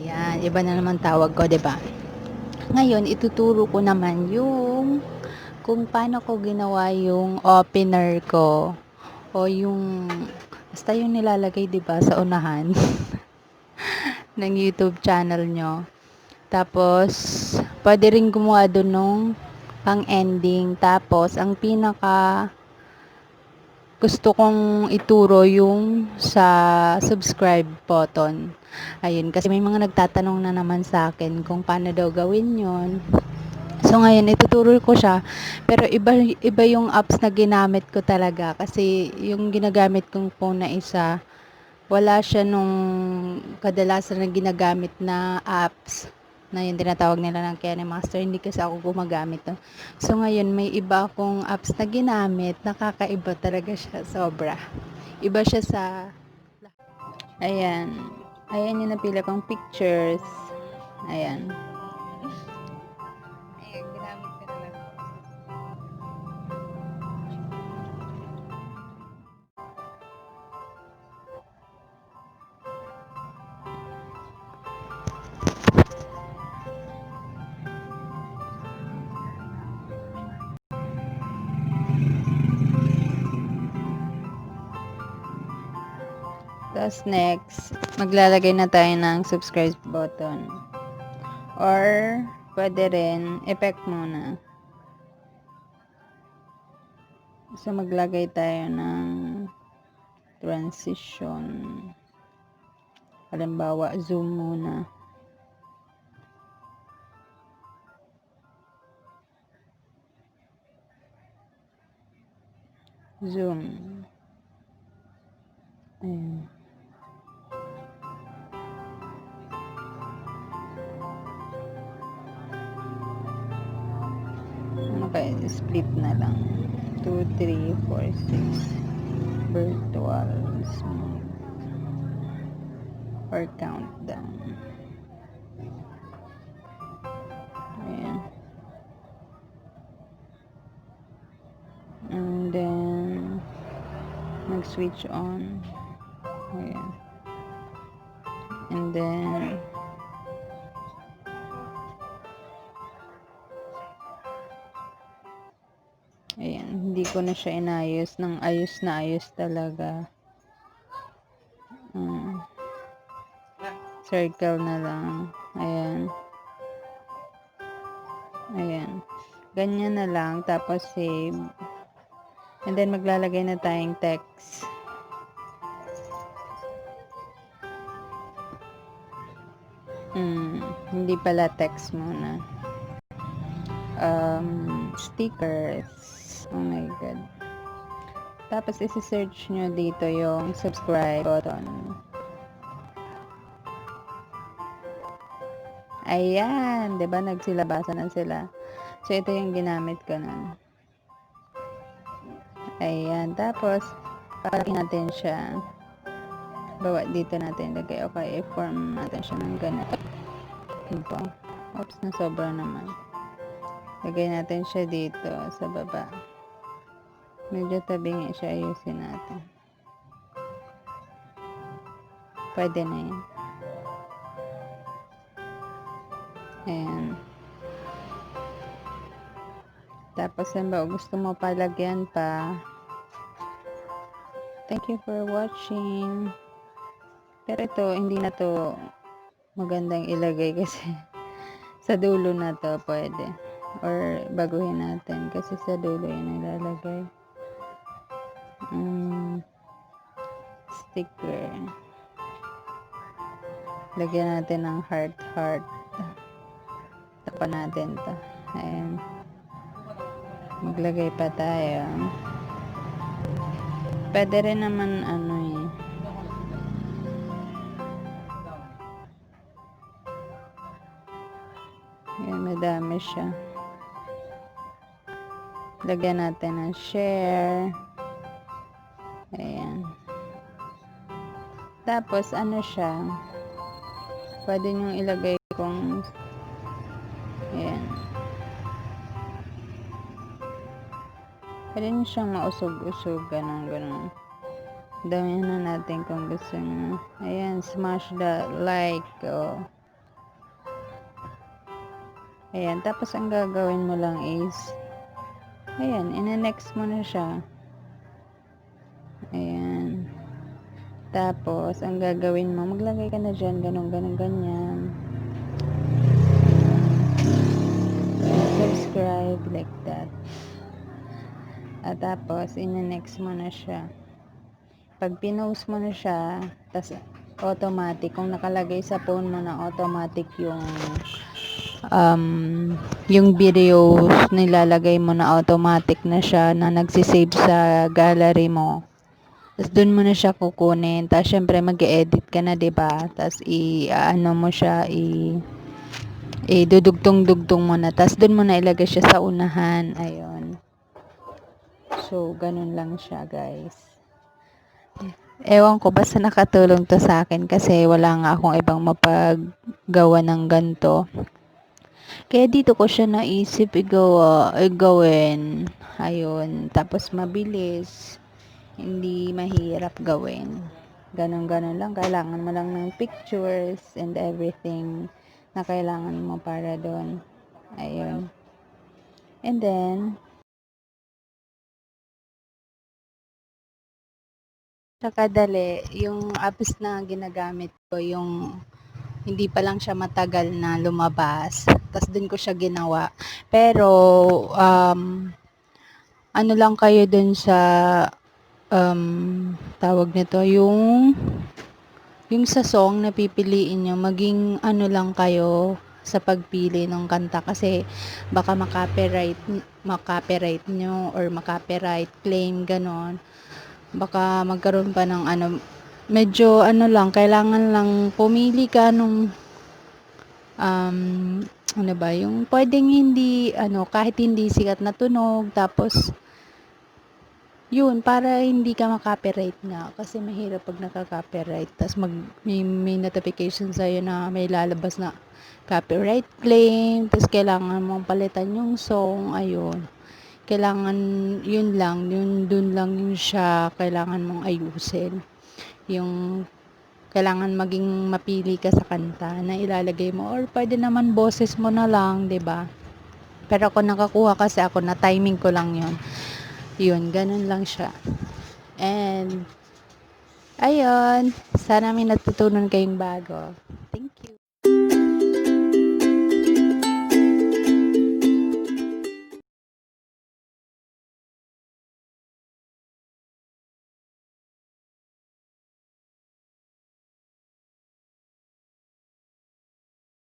Ayan, iba na naman tawag ko, 'di ba? Ngayon, ituturo ko naman yung kung paano ko ginawa yung opener ko o yung basta yung nilalagay 'di ba sa unahan ng YouTube channel nyo. Tapos, pwede rin gumawa doon nung pang ending. Tapos, ang pinaka gusto kong ituro yung sa subscribe button. Ayun, kasi may mga nagtatanong na naman sa akin kung paano daw gawin yon. So, ngayon, ituturo ko siya. Pero iba yung apps na ginamit ko talaga. Kasi yung ginagamit kong phone na isa, wala siya nung kadalasan na ginagamit na apps na yung tinatawag nila ng Kenny Master. Hindi kasi ako gumagamit to. So, ngayon, may iba akong apps na ginamit. Nakakaiba talaga siya. Sobra. Iba siya sa... Ayan. Ayan yung napila kong pictures. Ayan. Ayan, ginamit ko talaga. Tapos next, maglalagay na tayo ng subscribe button. Or, pwede rin, effect muna. So, maglagay tayo ng transition. Halimbawa, zoom muna. Zoom. Ayan. Ano kaya? Split na lang. 2, 3, 4, 6. Virtual. Smooth. Or countdown. Ayan. And then, mag-switch on. Ayan. And then, ayan, hindi ko na siya inayos ng ayos na ayos talaga. Circle na lang. Ayan. Ayan. Ganyan na lang. Tapos save. And then maglalagay na tayong text. Hindi pala text muna. Stickers. Oh my God. Tapos isi-search nyo dito yung subscribe button. Ayan. Diba nagsilabasan na sila. So, ito yung ginamit ko nun. Ayan. Tapos, palagay natin siya. Bawa dito natin lagay. Okay, i-form natin siya ng ganito. Ito. Oops, na sobra naman. Lagay natin siya dito sa baba. Medyo tabingi siya. Ayusin natin. Pwede na yun. Ayan. Tapos, ba gusto mo palagyan pa. Thank you for watching. Pero ito, hindi na to magandang ilagay kasi sa dulo na to pwede. Or baguhin natin kasi sa dulo yung nilalagay. Sticker. Lagyan natin ng heart. Tapan natin to. Ayan. Maglagay pa tayo. Pwede rin naman ano eh. Ayan, madami siya. Lagyan natin ng share. Ayan. Tapos, ano siya, pwede nyo ilagay kung, ayan. Pwede nyo siyang mausog-usog, ganun. Damihan na natin kung gusto nyo. Ayan, smash the like, oh. Ayan, tapos ang gagawin mo lang is, ayan, ina-next mo na siya. Ayan. Tapos, ang gagawin mo, maglagay ka na dyan, ganyan. Subscribe, like that. At tapos, ina-next mo na siya. Pag pinost mo na siya, tas automatic, kung nakalagay sa phone mo na automatic yung videos, nilalagay mo na automatic na siya na nagsisave sa gallery mo. Tapos dun mo na siya kukunin. Tapos syempre mag-edit ka na, 'di ba? Tapos ano mo siya, dudugtong-dugtong mo na. Tapos dun mo na ilagay siya sa unahan. Ayun. So, ganun lang siya, guys. Ewan ko, basta nakatulong to sa akin kasi wala nga akong ibang mapaggawa ng ganito. Kaya dito ko siya naisip gawin. Ayun. Tapos mabilis. Hindi mahirap gawin. Ganon lang. Kailangan mo lang ng pictures and everything na kailangan mo para doon. Ayun. And then, sakadali, yung apps na ginagamit ko, yung hindi pa lang siya matagal na lumabas. Tapos dun ko siya ginawa. Pero, ano lang kayo dun sa, tawag nito, yung sa song na pipiliin nyo, maging ano lang kayo sa pagpili ng kanta kasi baka makapiright nyo or makapiright claim, ganon. Baka magkaroon pa ng ano, medyo ano lang, kailangan lang pumili ka nung ano ba, yung pwedeng hindi, ano, kahit hindi sikat na tunog, tapos yun, para hindi ka makapiright nga. Kasi mahirap pag nakaka-copyright. Tapos may notification sa'yo na may lalabas na copyright claim. Tapos kailangan mong palitan yung song. Ayun. Kailangan, yun lang. Dun lang yun siya. Kailangan mong ayusin. Yung kailangan maging mapili ka sa kanta na ilalagay mo. Or pwede naman boses mo na lang, 'di ba? Pero ako nakakuha kasi ako na timing ko lang yun. Yun, ganun lang siya. And, ayun, sana may natutunan kayong bago.